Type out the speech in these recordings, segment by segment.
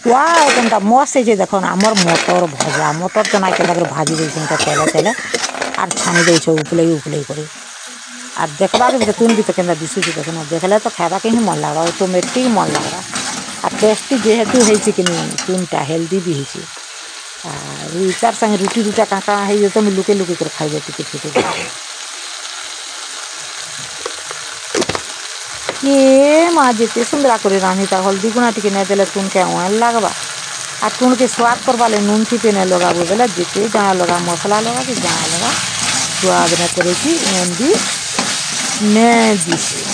वाह केनता मस्त है देखो ना आमर मटर भजा मटर चना के भाजी देछन तेले तेले आर छानी देछ उपले करे आर देखबा के तुन भी तो केनता दिसु देखो ना देखले तो खाबा के ही मन लागबा ऑटोमेटिक मन लागबा आ टेस्टी जेहेतु है कि तुनटा हेल्दी भी है आर तार संगे रुटी दुटा काका है तो लुके लुके कर खाइबे टिके ये माँ जिते सुंदरा कर रानी तार हल्दी गुणा टिके नहीं देले तुन के ओहन लागबा आ तुन के स्वाद करवा ले नून थी नहीं लगाबो बेला जिते जहाँ लगा मसला लगा कि जहाँ लगा स्वाद न करे कि भी नहीं दिसे।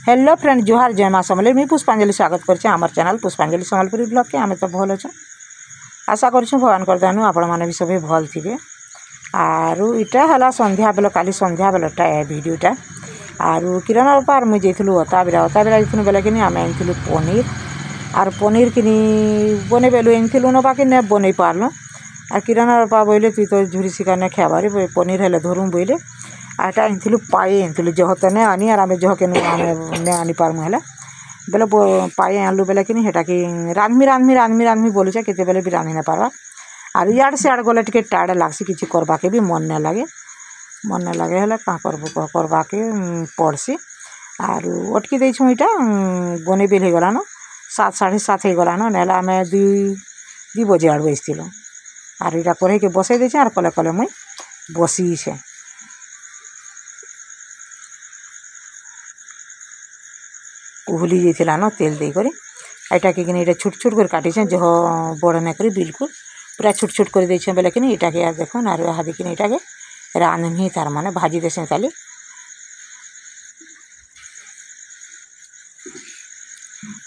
हेलो फ्रेंड जोहार जय माँ समलेई मुझे पुष्पांजलि स्वागत करछे आमर चैनल पुष्पांजलि सम्बलपुरी ब्लॉग के आमे तो भल अच्छे आशा कर भगवान कर दानु आपण मैंने भी सभी भल थे आरु इटा है संध्या बेल काली संध्या बेलटा है भिडियोटा आरु किरण बार मुझे अता बेला जाइलु बेले कि आम आनी पनीर आर पनीर कि बने बेलु आनी ना बाकी नहीं बन पार्लु आर किरण बापा बोले तु तो झुरी शिकार नहीं खाबार पनीर हेल्ले धरूँ बोले आटा आनी पाए आनी जह तो नहीं आनी आर आम जह के नहीं आनी पार्मु हेल्ले बेले पाए आनलु बेले कि हेटा कि रांधमी बोलुचे केते बेले भी रांधि नहीं पार्बा आर इाड़ सियाड़ गले टे टाड़ लगसी किसी करवा के भी मन नहीं लगे हेल्ले क्या करवा के पड़सी आर अटकी देछुँ इटा बने बेल हो गलान 7 साढ़े 7 हो गलान ना आम 2 बजे आड़ बसलु आर इटा कढ़ई के बसई देछे आर कले कले मुई बसीछे उहली जाइला न तेल देकर एटा के छोट छोट कर काटिछे जह बड़ नहीं कर बिल्कुल पूरा छोट छोट कर देछे बेले कि इटा के देखो ना हाँ देखिए इटा के रांधमी तार माने भाजी देसे खाली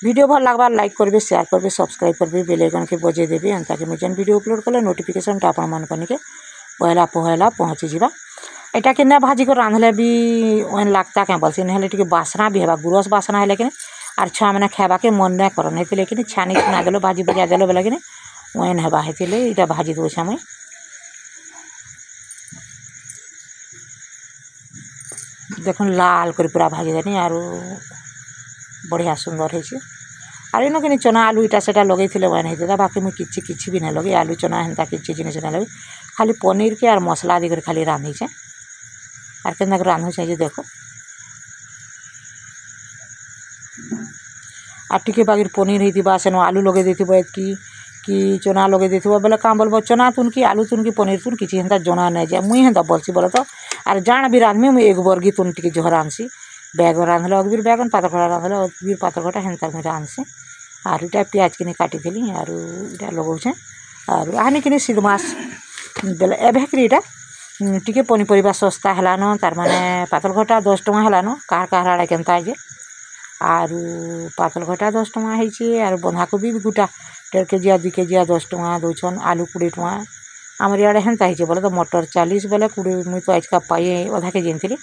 वीडियो भल लगवा लाइक करेंगे शेयर करेंगे सब्सक्राइब करेंगे बेल आइकन के बजे देवे एंता कि मुझे वीडियो अपलोड कले नोटिफिकेशन आपण मन के पहला पहुँची जावा एटा के ना भाजी को रांधले भी ओन लगता क्या बोलसी ना टे बासना भी है गुरस बासना है लेकिन आर छुआ मैंने खावा के मन नहीं कर नहीं लेकिन छानी छुना देलो भाजी बजा देलो बोले कि ओन हेबा है इटा भाजी दूसरा मुई देखो लाल कर पूरा भाजी देनी आर बढ़िया सुंदर है आर इन कि चना आलू इटा से लगे ओन होता बाकी मुझे किसी भी नहीं लगे आलू चना हेन्ता किसी जिन नहीं लगे खाली पनीर के आर मसला देकर खाली रांधीचे आर के रांधुचे जे देखो आर टिके बागिर पनीर होता सेन आलू लगे देथिबो कि चना लगे देथिबो बेले काम बोलबो चना तुन की आलू तुन की पनीर तुन किसी हेन्ता जना नहीं जाए मुई हेन्ता बोलसी बोले तो आर जान भी रांधमी मुई एक बर्गी तुन टिके जह रांधसी बैगन रांधले अगबीर बैगन पातरघटा रांधले अगबीर पातरघटा हेन्ता मुई रांधसी आर इटा प्याज किने काटिदेली आर इटा लगाऊे आर आनी किने सिधमास बेले एभेक्री इटा टिके पनीपरिया सस्ता हेलान तार माने पातलघटा 10 टଙ୍କା हेलान कार कार आड़े केनता जे आर पातलघटा 10 टଙ୍କା ହେଇଛି आर बंधाकोबी भी गोटा 1.5 केजी 2 केजी 10 टଙ୍କା दौन आलू 20 टଙ୍କା आमर इे हेन्ता है बोले तो मटर 40 बोले 20 मुई तो आजका पाए आधा केजी आनी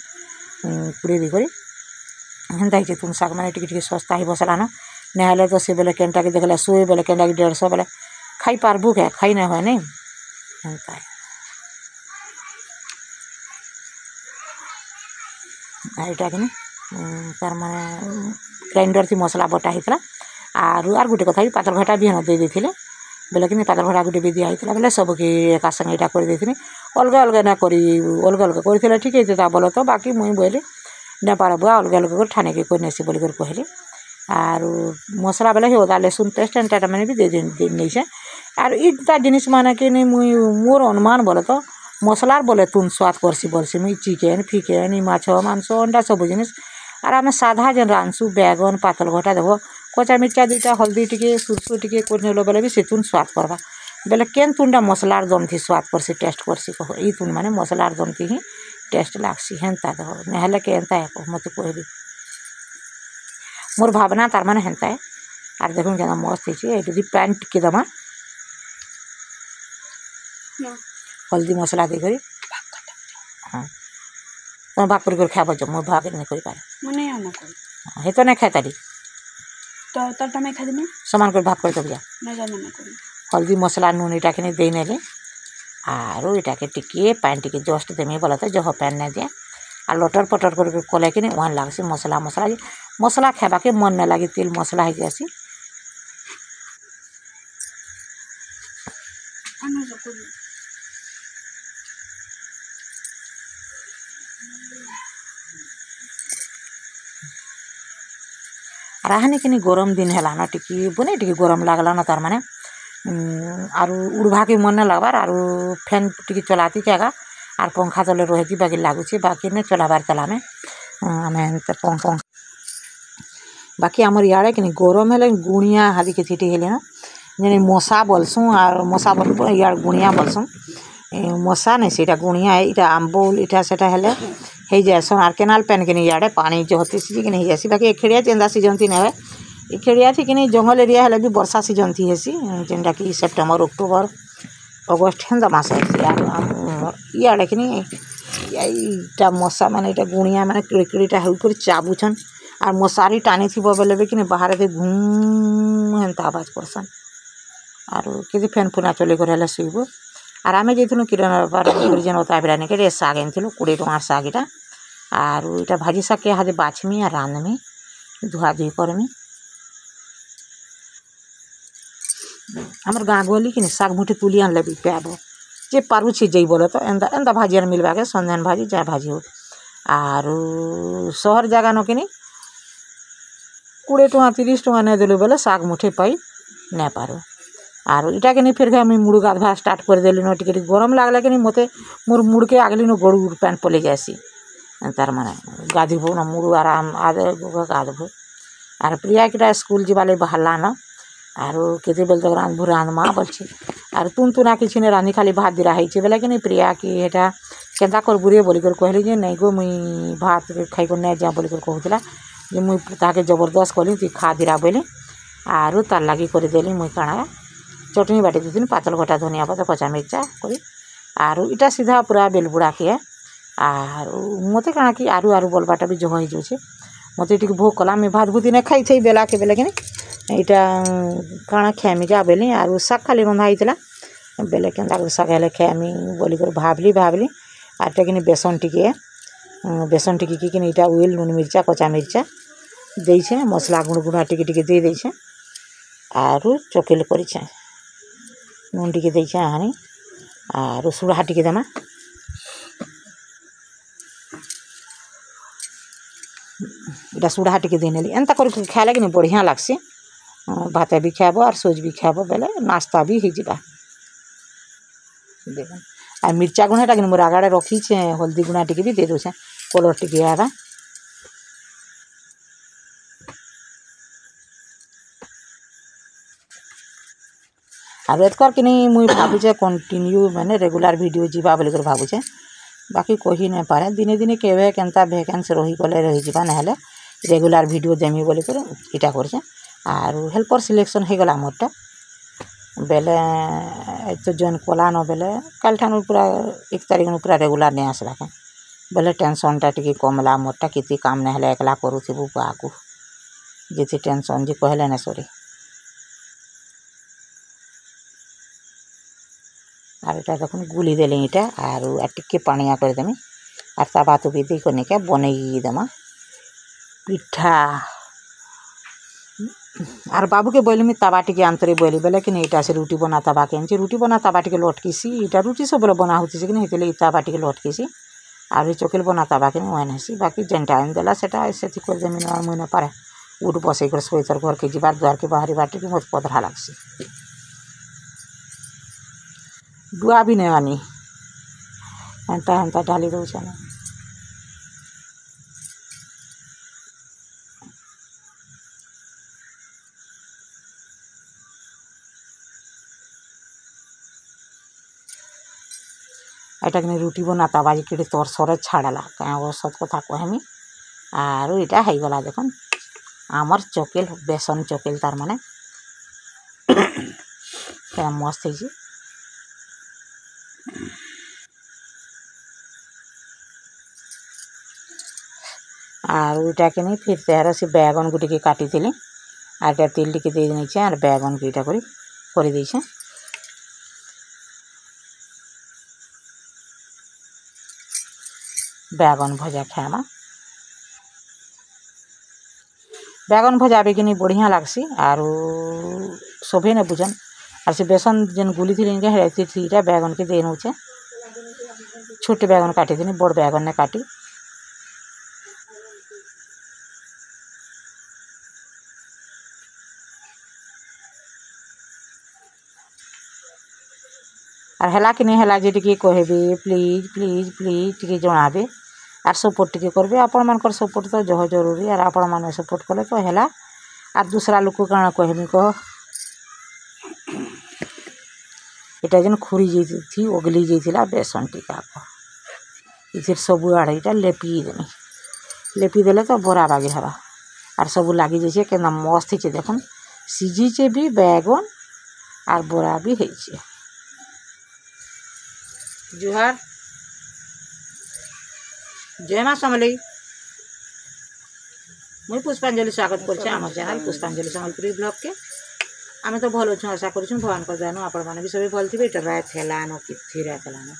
20 दी हेन्ता है तुम शाग मैंने टिके सस्ता ही बसलान ना तो से बोले केनटा के देखला 100 बोले केनटा के 150 बोले खाई पार्बू क्या खाई नहीं हुए नहीं हेन्ता है आईटा कि तार माने ग्राइंडर थी मसला बटा होता आर गोटे कथा भी पातलघटा भी दे देते बोले कि पातलघटा गोटे भी दिखाई बोले सबके एका संगे यहाँ करदे अलग अलग ना करी अलग अलग कर ठीक होता बोल तो बाकी मुई बोले ना पारबू अलग अलग कर ठाने के नेसी बोल कहली आर मसला बेले अदा लहसुन पेस्ट एंटा मैंने भी दे नहीं आर इटा जिनिस माने कि मुई मोर अनुमान बोले तो मसलार बोले तुन स्वाद करसी बोलसी मुई चिकेन फिकेन माछ मांस अंडा सब जिनिस आर आम साधा जेन रांधसु बैगन पातलघटा देखो कचा मिर्चा 2टा हल्दी टिके सुरसु टिके कोनेलो बेले भी से तुन स्वाद करवा बेले केन तुनटा मसलार दम थी स्वाद करसी टेस्ट करसी कह ई तुन माने मसलार दम थी ही टेस्ट लागसी हेन्ता देखो नहले के एंता है मत कहबी मोर भावना तार माने हेन्ता है आर देखो क्या मस्त है पैन टिके दमा हल्दी मसला देकर हाँ तुम भाग कर खाब जो मुझे भाग नहीं कर पारे हे तो नहीं खाए तारी तो मैं खा देना सामान कर भाग कर दब जा नहीं हल्दी मसला नून इटा के दे नेले आर इटा के टिके पैन टिके जस्ट देमी बोला तो जह पैन नहीं दिए आ लटर पटर कर कले कि वहाँ लगसी मसला मसला मसला खावा के मन नहीं लगे तेल मसला हो जासी राहने कि गरम दिन है ना टिकी बने टिकी गरम लगला ना तार माने आरु उड़वा के मन नहीं लगबार आरु फैन टिकी चलाती क्या आर पंखा तले रही बाकी लगुच बाकी नहीं चलाबार चला में आम पंखा बाकी आमर इे कि गरम है गुणिया हादी के थीटी हेले ना जे मशा बोलसुँ और मशा बोल इे गुणिया बोलसुँ मशा नहीं से गुणिया इटा आम्बुल इटा सेटा हेले हो जासन आर केनाल पेन के इे पानी जहती सीझी कि जासी बाकी एखेड़िया जेनता सीजन थी नहीं एखेड़िया थी कि जंगल एरिया है भी वर्षा सीजन थी हेसी जेनटा कि सेप्टेम्बर अक्टोबर अगस्ट हेन्ता मास इे कि इटा मशा माने इटा गुणिया माने किड़किड़ीटा होकर चाबुछन और मशारी टानी थी बेले भी कि बाहर दे घूम हेन्ता आवाज करसन और किसी फैन फुना चल कर शुब और आम जाइलु किरण जेन अता बिरानी के शाग आनी 20 टंकार शाग इटा और इटा भाजी शाग के हाथे बाछमी और रांधमी धुआ धुई करमी आमर गाँ गली कि शाग मुठी तुली आनले भी पाब जे पारुछि जई बोले तो एंता एंता भाजी मिलवा के संधान भाजी जा भाजी हो और सहर जगह न कि 20 टंका 30 टंका नहीं देलु बोले शाग मुठे पाई नहीं पारो और इटा के फिर मुझे मुड़ गाधवा स्टार्ट कर देली न टिके गरम लगला कि मत मोर मुड़ के आगली न गड़ू पैन पलि जासी तार माने गाधबो न मुड़ आराम आधे गाधबो और प्रिया किटा स्कूल जीवाले बाहरला न और केते बेल तक रांधबो रांधमा बोलछि और तुन तुना किछि ने रांधी खाली भात दिरा है बोले कि प्रिया कि एटा केन्ता करबु रे बोलिकर कहली जे नहीं गो मुई भात खाई कर नहीं जा बोलिकर कहूला जे मुई ताके जबरदस्त कली तु खा दिरा बोली और तार लगी करदेली मुई काଣା चटनी बाटी देती पातल घटा धनिया पत्ता कचा मिर्चा करी और इटा सीधा पूरा बेलबुड़ा के और मत काଣା कि आरु आरु बोलबाटा भी जह हो मत टी भोग कला मैं भात भूति नहीं खाई थी बेला के बेले कि इटा काଣା खाएमी जा बेली और शाग खाली रंधा होता बेले के शाग हेले खाएमी बोलिकर भावली और टे बेसन टिकी कि इटा उल नून मिर्चा कचा मिर्चा देछे मसला गुण गुणा टिके दे देछे और चकेल करेछे नून टिके देछे हानि और सुड़ा टिके देमा इटा सुड़ा टिके देनेली एंता कर खाइले कि बढ़िया लागसी भात भी खाब और सोज भी खाब बेले नाश्ता भी हो जावा देख और मिर्चा गुणाटा कि मोर आगाड़े रखीचे हल्दी गुणा टिके भी दे दूचे कलर टिके आवा और एतकर कि मुई भावुचे कंटिन्यू माने रेगुलर वीडियो जीवा बोलिकर भावुचे बाकी कही नहीं पारे दिने दिने केवे केनता भैकेंसी रही गले रही जावा ना रेगुलर वीडियो देमी बोलिकर इटा करछे और हेल्पर सिलेक्शन हो गला मोरटा बेले तो जॉइन कला न बेले कल ठान पूरा 1 तारीख पूरा रेगुलर नहीं आसला के बेले टेंशनटा टिके कमला मोरटा किति काम नहीं हेले एकला करूथिबु बाकू जेति टेंशन जे कहले ना सॉरी और इटा देखुन गुली देले इटा और टिके पानिया कर देमी और तवा तो भी देखो नहीं क्या बनई देमा पिठा और बाबू के बोली में तवा टिके आंतरे बोली बेले कि इटा से रुटी बना तवा के रुटी बना तवा टिके लटकीसी इटा रुटी सब बोले बना होती कि नहीं तवा टिके लटकीसी और चकेल बना तवा के वैन हेसी बाकी जेन टाइम देला सेटा ऐसे कर देमी ना मुई ना पारे उठ बसई कर सोईतर घर के जीवार द्वार के बाहरी बाटे मत पधरा लागसी डुआ भी नहीं आनी एंता एंता डाली दौचे ना एटा कि रुटी बना तबाजी कि तोर सर छाड़ला कहीं सत कथा कहमी और इटा हो गला देखन आमर चकेल बेसन चकेल तार माने क्या मस्त है और इटा कि फिर तेर से बैगन गुटी के काटी थी और तेल टिके दे नहीं और बैगन को इटा कर देछे बैगन भजा खाएमा बैगन भजा भी कि बढ़िया लागसी और सभी ने बुझन আর সে বেসন যেন গুলি থিলি ইনকে হেরাইতে থিটা বেগন কে দিয়ে নৌছে ছোট বেগন কাটি দিনি বড় বেগন নে কাটি আর হেলা কি হেলা যে টিকে কহেবে প্লিজ প্লিজ প্লিজ টিকে জনাবে আর সপোর্ট টিকে করবে আপন মানকর সপোর্ট তো জহ জরুরি আর আপন মানে সপোর্ট কলে তো হেলা আর दूसरा लोग को काना कहमी कह এটা যেন খুরি যাই ওগলি যাই বেসন টিকা ইথির সবু আড়ে এটা লেপি দেলে তো বরা বাগে হবা আর সবু লাগি যাইছে কেনা মস্ত হয়েছে দেখুন সিঝিছে বি বেগন আর বরা বি হয়েছে জুহার জয় মা সমলেই मुई पुष्पांजलि स्वागत करछे आमार चैनल पुष्पांजलि सम्बलपुरी ब्लॉग के आमे तो भल अच्छे आशा करछुं भगवान को जानो आपण माने भी सभी भल थिबे एटा रात हेलानो किथि रात हेलानो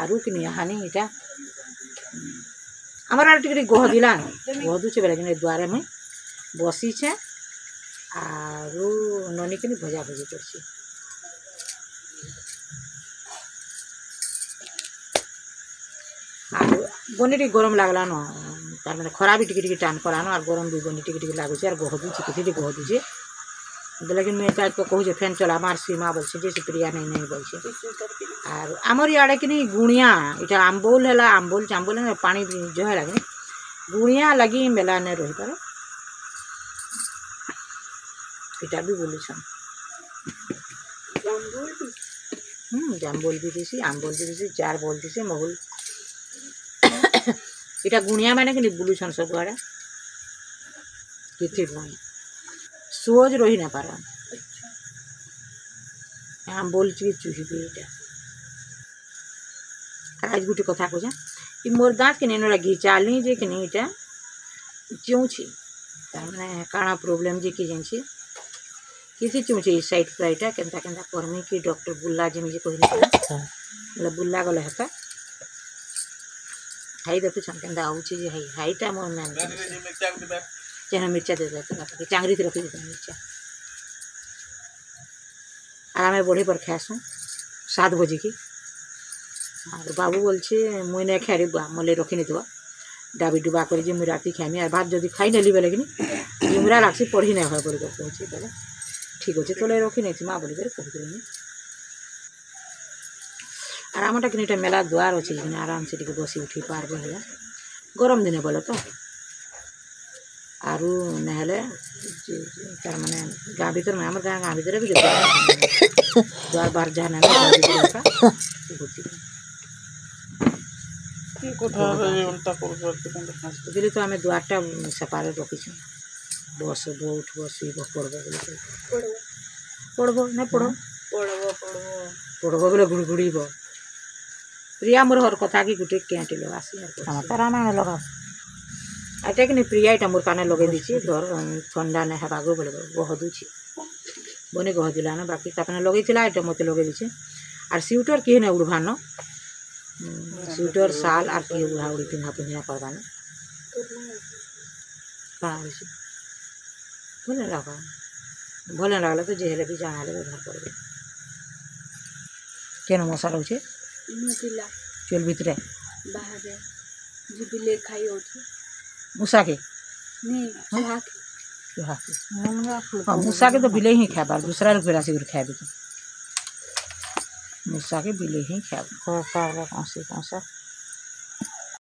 आरु किनि हानि एटा आमार आर टिकरी गोह दिलान गोह दुचे बेला किनि द्वारे मुई बसी छे आरु ननी किनि भजा भजी करछि आरु बनेटी गरम लागला न तार मैंने खरा भी टिके टान करानो और गरम भी बनी टिके लगुचे और गोह दूचे किसी गोह दूचे लेकिन मैं चाहे को कहूँ फैन चला मार सीमा बोलছে जैसे प्रिया नहीं बोलছে और आमर इे कि गुणिया इटा आम्बोल है आम्बोल चाम्बोल पानी जो है लगे गुणिया लगी मेला नहीं रही पारे इटा भी बोलुछन जाम्बोल भी दिसी आम्बोल भी दिसी चार बोल दिसी महुल इटा गुणिया मैंने कि बुलुछन सब आड़े किथि सोज रही ना पार हम बोलছি चुहिबे इटा आज गुटी कथा कहे कि मोर दाँत के नेनो लगी चाली जे कि नहीं इटा चौछी तारमाने काଣା प्रॉब्लम जे कि जानछि किसी चौछी इस साइड पर इटा केनता केनता करमी कि डॉक्टर बुल्ला जे मुझे कहले मतलब बुल्ला गले हता हाई देखु छन केनता आउछि जे हाईटा मोर मैन जेना मिर्चा दे देते चांगरी थी रखी देते मिर्चा আর আমি বড়ি পর খাইসু 7 बजे की আর বাবু বলছে মুই না খাই মলে রখি নি দেবা ডাবি ডুবা করে যে মুই রাতি খাইমি আর ভাত যদি খাই নেলি বেলে কিনি ইমরা লাগছি পড়ি না হয় বলি কହୁছি বেলে ঠিক আছে তোলে রখি নেছি মা বলি করে কহিনি আর আমারটা কিনি এটা মেলা দুয়ার আছে কিনা আরাম से টিকে বসি উঠি পারবে হলা গরম দিনে বলে তো आरु नहले तार माने गाँ भीतर में आमर गाँ भीतर भी द्वार बाहर जाना दिल्ली तो आम द्वारटा सेपारेट रखीछुँ बस उठ बस पढ़ब ना पढ़ पढ़ब बोले गुड़गुड़ब प्रिया मोर हर कथा कि गोटे कैंटी लगा रामायण लगा এটা कि प्रिया এটা मोर काने लगे दीची धर ठंडा नहीं हवा गो बोले गह दूची बने गह दिला ना बाकी तापने लगे এটা मत लगे दीची और स्वेटर किए ना उड़भान स्वेटर साल और किए उड़ा उड़ी पिंधा पिंधा करवान भले लगा भले लगला तो जेहले भी जाना ले घर पड़े केन मशा रोचे चल भितरे बाहर जिबिले खाई उठी मूसा के मूसा के तो बिले ही खाए बार दूसरा लोग बेरा से खाए मूसा के बिले ही खाए कौन से